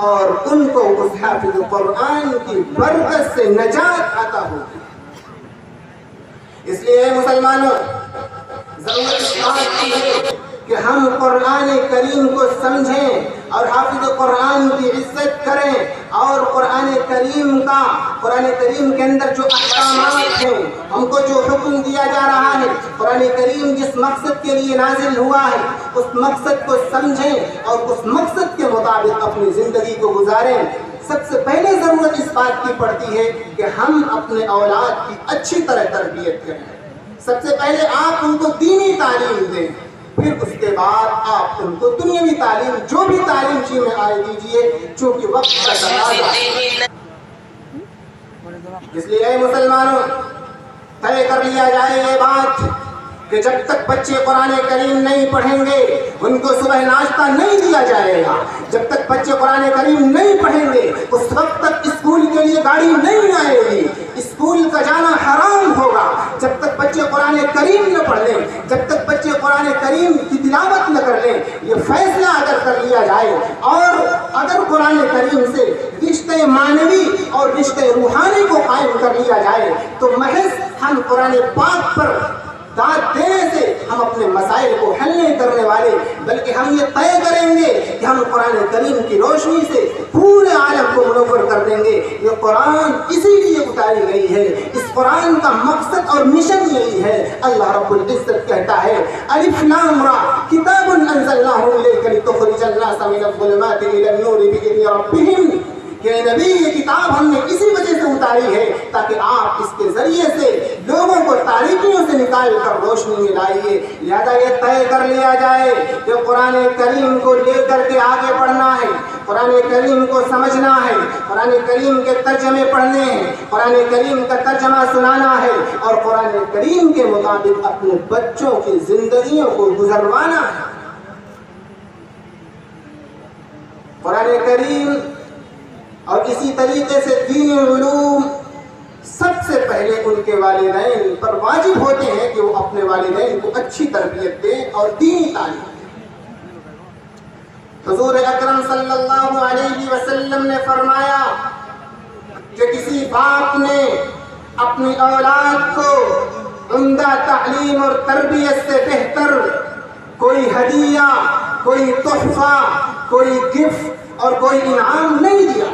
اور ان کو اس حافظ قرآن کی برکت سے نجات عطا ہوگی۔ اس لیے مسلمانوں، ضرورت اس بات کی ہے کہ ہم قرآن کریم کو سمجھیں اور حافظ قرآن کی عزت کریں، اور قرآن کریم کے اندر جو احکامات ہیں، ہم کو جو حکم دیا جا رہا ہے، قرآن کریم جس مقصد کے لیے نازل ہوا ہے اس مقصد کو سمجھیں اور اس مقصد کے مطابق اپنی زندگی کو گزاریں۔ سب سے پہلے ضرورت اس بات کی پڑتی ہے کہ ہم اپنے اولاد کی اچھی طرح تربیت کریں۔ سب سے پہلے آپ ان کو دینی تعلیم دیں، پھر اس کے بعد آپ ان کو دنیاوی تعلیم، جو بھی تعلیم چیز میں آئے دیجیے، چونکہ وقت کا تقاضا ہے۔ اس لیے اے مسلمانوں، طے کر لیا جائے یہ بات کہ جب تک بچے قرآن کریم نہیں پڑھیں گے ان کو صبح ناشتہ نہیں دیا جائے گا، جب تک بچے قرآن کریم نہیں پڑھیں گے اس وقت تک اسکول کے لیے گاڑی نہیں آئے گی، اسکول کا جانا حرام ہوگا۔ جب تک بچے قرآن کریم نہ پڑھ لیں، جب تک بچے قرآن کریم کی تلاوت نہ کر لیں، یہ فیصلہ اگر کر لیا جائے اور اگر قرآن کریم سے رشتے معنوی اور رشتے روحانی کو قائم کر لیا جائے تو محض ہم قرآن پاک پر داد دینے سے ہم اپنے مسائل کو حل نہیں کرنے والے، بلکہ ہم یہ طے کریں گے کہ ہم قرآن کریم کی روشنی سے پورے عالم کو منور کر دیں گے۔ یہ قرآن اسی لیے اتاری گئی ہے، اس قرآن کا مقصد اور مشن یہی ہے۔ اللہ رب العزت کہتا ہے الف لام را کتاب انزلناہ الیک لتخرج الناس من الظلمات الی النور باذن ربہم، کہ نبی یہ کتاب ہم نے اسی وجہ سے اتاری ہے تاکہ آپ اس کے ذریعے سے لوگوں کو تاریکیوں سے نکال کر روشنی میں لائیے۔ لہذا یہ طے کر لیا جائے کہ قرآن کریم کو لے کر کے آگے بڑھنا ہے، قرآن کریم کو سمجھنا ہے، قرآن کریم کے ترجمے پڑھنے ہیں، قرآن کریم کا ترجمہ سنانا ہے اور قرآن کریم کے مطابق اپنے بچوں کی زندگیوں کو گزروانا ہے۔ قرآن کریم اور اسی طریقے سے دینی علوم سب سے پہلے ان کے والدین پر واجب ہوتے ہیں کہ وہ اپنے والدین کو اچھی تربیت دیں اور دینی تعلیم دیں۔ حضور اکرم صلی اللہ علیہ وسلم نے فرمایا کہ کسی باپ نے اپنی اولاد کو عمدہ تعلیم اور تربیت سے بہتر کوئی ہدیہ، کوئی تحفہ، کوئی گفٹ اور کوئی انعام نہیں دیا۔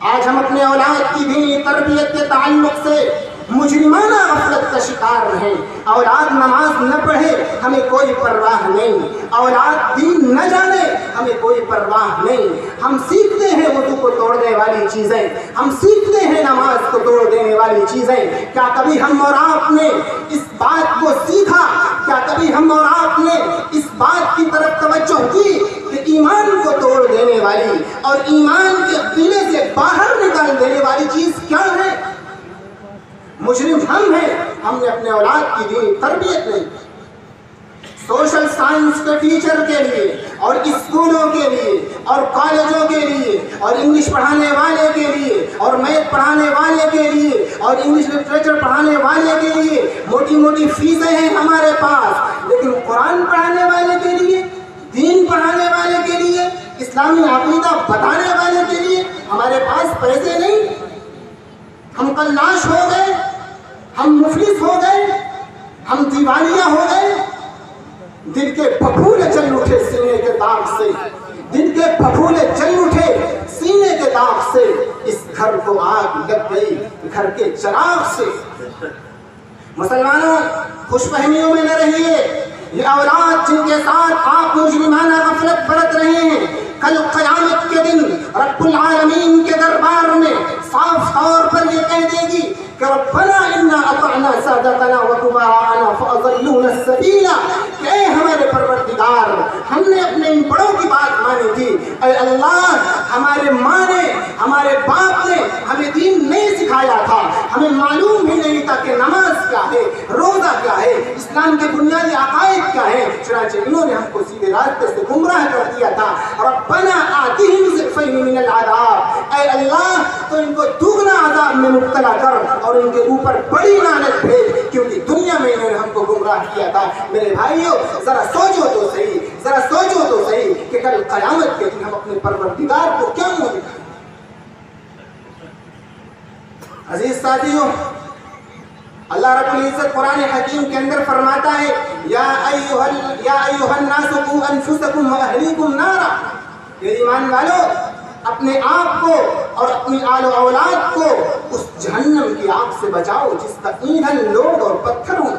آج ہم اپنے اولاد کی دینی تربیت کے تعلق سے مجرمانہ غفلت کا شکار ہیں۔ اولاد نماز نہ پڑھے ہمیں کوئی پرواہ نہیں، اولاد دین نہ جانے ہمیں کوئی پرواہ نہیں۔ ہم سیکھتے ہیں وضو کو توڑنے والی چیزیں، ہم سیکھتے ہیں نماز کو توڑ دینے والی چیزیں۔ کیا کبھی ہم اور آپ نے اس بات کو سیکھا؟ کیا کبھی ہم اور آپ نے اس بات کی طرف توجہ کی کہ ایمان کو توڑ دینے والی اور ایمان کے قلعے سے باہر نکال دینے والی چیز کیا ہے؟ مجرم ہم ہیں، ہم نے اپنے اولاد کی دینی تربیت نہیں۔ سوشل سائنس کے ٹیچر کے لیے اور اسکولوں کے لیے اور کالجوں کے لیے اور انگلش پڑھانے والے کے لیے اور میتھ پڑھانے والے کے لیے اور انگلش لٹریچر پڑھانے والے کے لیے موٹی موٹی فیسیں ہیں ہمارے پاس، لیکن قرآن پڑھانے والے کے لیے، دین پڑھانے والے کے لیے، اسلامی عقیدہ بتانے والے کے لیے ہمارے پاس پیسے نہیں۔ ہم کلاش ہو گئے، ہم مفلس ہو گئے، ہم دیوالیہ ہو گئے۔ دل کے پھپھولے چل اٹھے سینے کے داغ سے، دل کے پھپھولے چل اٹھے سینے کے داغ سے، اس گھر کو آگ لگ گئی گھر کے چراغ سے۔ مسلمانوں، خوش فہمیوں میں نہ رہیے۔ یہ اولاد جن کے ساتھ آپ مجرمانہ غفلت برت رہے ہیں، کل قیامت کے دن رب العالمین کے دربار میں صاف طور پر یہ کہہ دے گی کہ ربنا انا اطعنا سادتنا وکبراءنا فاضلونا السبیل، کہ اے ہمارے پروردگار، ہم نے اپنے ان بڑوں کی بات مانی تھی، اے اللہ ہمارے ماں نے، ہمارے باپ نے ہمیں دین نہیں سکھایا تھا، ہمیں معلوم بھی نہیں تھا کہ نماز کیا ہے، روزہ کیا ہے، اسلام کے بنیادی عقائد کیا ہے، چنانچہ انہوں نے ہم کو سیدھے راستے سے گمراہ کر دیا تھا۔ ربنا آتہم ضعفین من العذاب، اے اللہ تو ان کو دوگنا عذاب میں مبتلا کر اور ان کے اوپر بڑی لعنت بھیج، کیونکہ دنیا میں انہوں نے ہم کو گمراہ کیا تھا۔ میرے بھائیوں ذرا سوچو تو صحیح، ذرا سوچو تو صحیح کہ کل قیامت کے دن ہم اپنے پروردگار کو کیا منہ دکھائیں۔ عزیز ساتھیوں، اللہ رب العزت قرآن حکیم کے اندر فرماتا ہے یا ایھا الناس قوا انفسکم واہلیکم نارا، کہ ایمان والو اپنے آپ کو اور اپنی آل و اولاد کو اس جہنم کی آگ سے بچاؤ جس کا ایندھن لوگ اور پتھر ہوں۔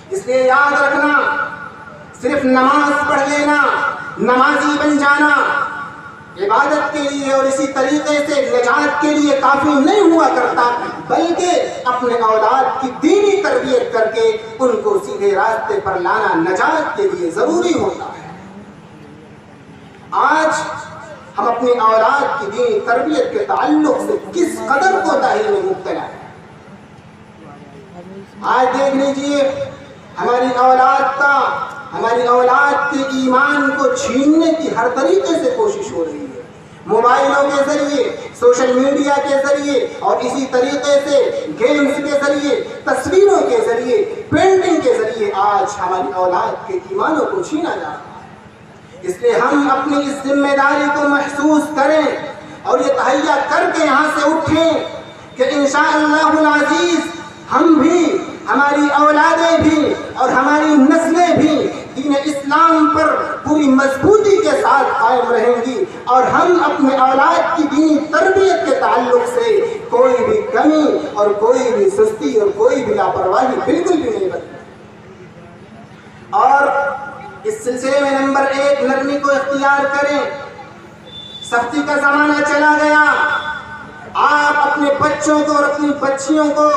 اس لیے یاد رکھنا، صرف نماز پڑھ لینا، نمازی بن جانا عبادت کے لیے اور اسی طریقے سے نجات کے لیے کافی نہیں ہوا کرتا، بلکہ اپنے اولاد کی دینی تربیت کر کے ان کو سیدھے راستے پر لانا نجات کے لیے ضروری ہوتا ہے۔ آج ہم اپنی اولاد کی دینی تربیت کے تعلق سے کس قدر کوتاہی میں مبتلا ہیں۔ آج دیکھ لیجیے ہماری اولاد کے ایمان کو چھیننے کی ہر طریقے سے کوشش ہو رہی ہے، موبائلوں کے ذریعے، سوشل میڈیا کے ذریعے اور اسی طریقے سے گیمز کے ذریعے، تصویروں کے ذریعے، پینٹنگ کے ذریعے آج ہماری اولاد کے ایمانوں کو چھینا جا رہا ہے۔ اس لیے ہم اپنی اس ذمہ داری کو محسوس کریں اور یہ تہیہ کر کے یہاں سے اٹھیں کہ انشاءاللہ العزیز ہم بھی، ہماری اولادیں بھی اور ہماری نسلیں بھی دین اسلام پر پوری مضبوطی کے ساتھ قائم رہیں گی، اور ہم اپنے اولاد کی دینی تربیت کے تعلق سے کوئی بھی کمی اور کوئی بھی سستی اور کوئی بھی لاپرواہی بالکل بھی نہیں برتیں۔ اور اس سلسلے میں نمبر 1 نرمی کو اختیار کریں۔ سختی کا زمانہ چلا گیا، آپ اپنے بچوں کو اور اپنی بچیوں کو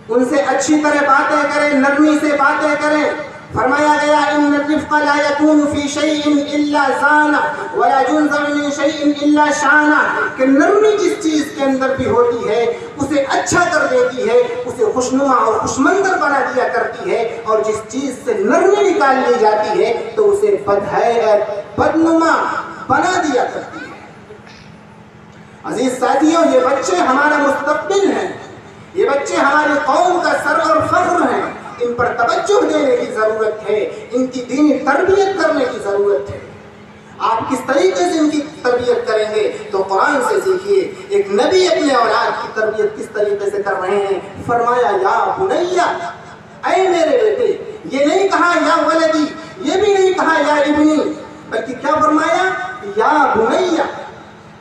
ان سے اچھی طرح باتیں کریں، نرمی سے باتیں کریں۔ فرمایا گیا ان الرفق لا يكون في شيء الا زانه ولا ينزع من شيء الا شانه، کہ نرمی جس چیز کے اندر بھی ہوتی ہے اسے اچھا کر دیتی ہے، اسے خوشنما اور خوشمندر بنا دیا کرتی ہے، اور جس چیز سے نرمی نکال لی جاتی ہے تو اسے بدہیئت، بدنما بنا دیا کرتی ہے۔ عزیز ساتھیوں، یہ بچے ہمارا مستقبل ہیں، یہ بچے ہماری قوم کا سر اور فخر ہیں، ان پر توجہ دینے کی ضرورت ہے، ان کی دینی تربیت کرنے کی ضرورت ہے۔ آپ کس طریقے سے ان کی تربیت کریں گے تو قرآن سے سیکھیے۔ ایک نبی اپنے اولاد کی تربیت کس طریقے سے کر رہے ہیں، فرمایا یا بنیا، اے میرے بیٹے، یہ نہیں کہا یا ولدی، یہ بھی نہیں کہا یا ابنی، بلکہ کیا فرمایا یا بنیا۔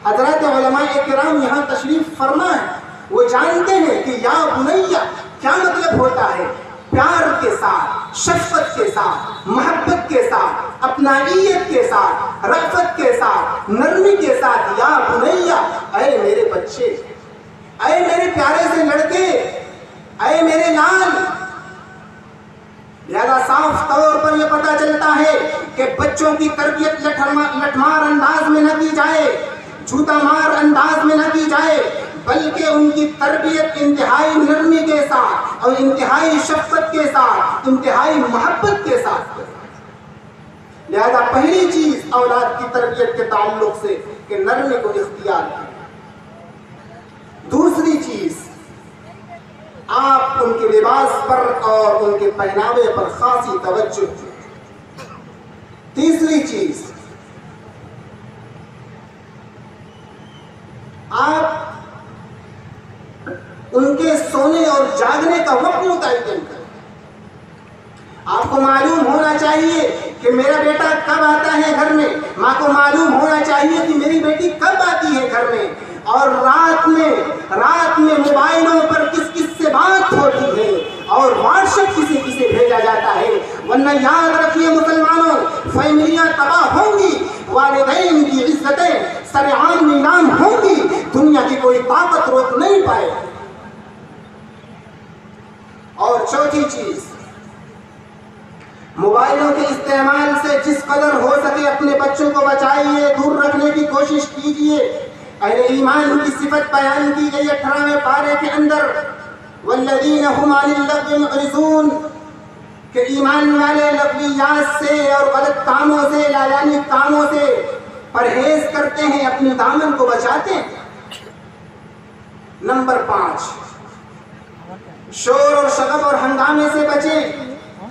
حضرات علماء کرام یہاں تشریف فرما ہے، وہ جانتے ہیں کہ یا بنیا کیا مطلب ہوتا ہے۔ پیار کے ساتھ، شفقت کے ساتھ، محبت کے ساتھ، اپنائیت کے ساتھ، رأفت کے ساتھ، نرمی کے ساتھ، یا بنیا، اے میرے بچے، اے میرے پیارے سے لڑکے، اے میرے لال۔ لہذا صاف طور پر یہ پتہ چلتا ہے کہ بچوں کی تربیت لٹمار انداز میں نہ کی جائے، جھوٹا مار انداز میں نہ کی جائے، بلکہ ان کی تربیت انتہائی نرمی کے ساتھ اور انتہائی شفقت کے ساتھ، انتہائی محبت کے ساتھ۔ لہذا پہلی چیز اولاد کی تربیت کے تعلق سے کہ نرمی کو اختیار کریں۔ دوسری چیز، آپ ان کے لباس پر اور ان کے پہناوے پر خاصی توجہ دیں۔ تیسری چیز، آپ ان کے سونے اور جاگنے کا وقت متعین کریں۔ آپ کو معلوم ہونا چاہیے کہ میرا بیٹا کب آتا ہے گھر میں، ماں کو معلوم ہونا چاہیے کہ میری بیٹی کب آتی ہے گھر میں، اور رات میں موبائلوں پر کس کس سے بات ہوتی ہے اور واٹس ایپ کسے کسے بھیجا جاتا ہے۔ ورنہ یاد رکھیے مسلمانوں، فیملیاں تباہ ہوں گی، والدین کی عزتیں سرعام نیلام ہوں گی، دنیا کی کوئی طاقت روک نہیں پائے۔ اور چوتھی چیز، موبائلوں کے استعمال سے جس قدر ہو سکے اپنے بچوں کو بچائیے، دور رکھنے کی کوشش کیجیے۔ اہل ایمان کی صفت بیان کی گئی 18ویں پارے کے اندر، والذین هم عن اللغو معرضون، کہ ایمان والے لغویات سے اور غلط کاموں سے، لایانی کاموں سے پرہیز کرتے ہیں، اپنے دامن کو بچاتے ہیں۔ نمبر 5، شور اور شغب اور ہنگامے سے بچیں۔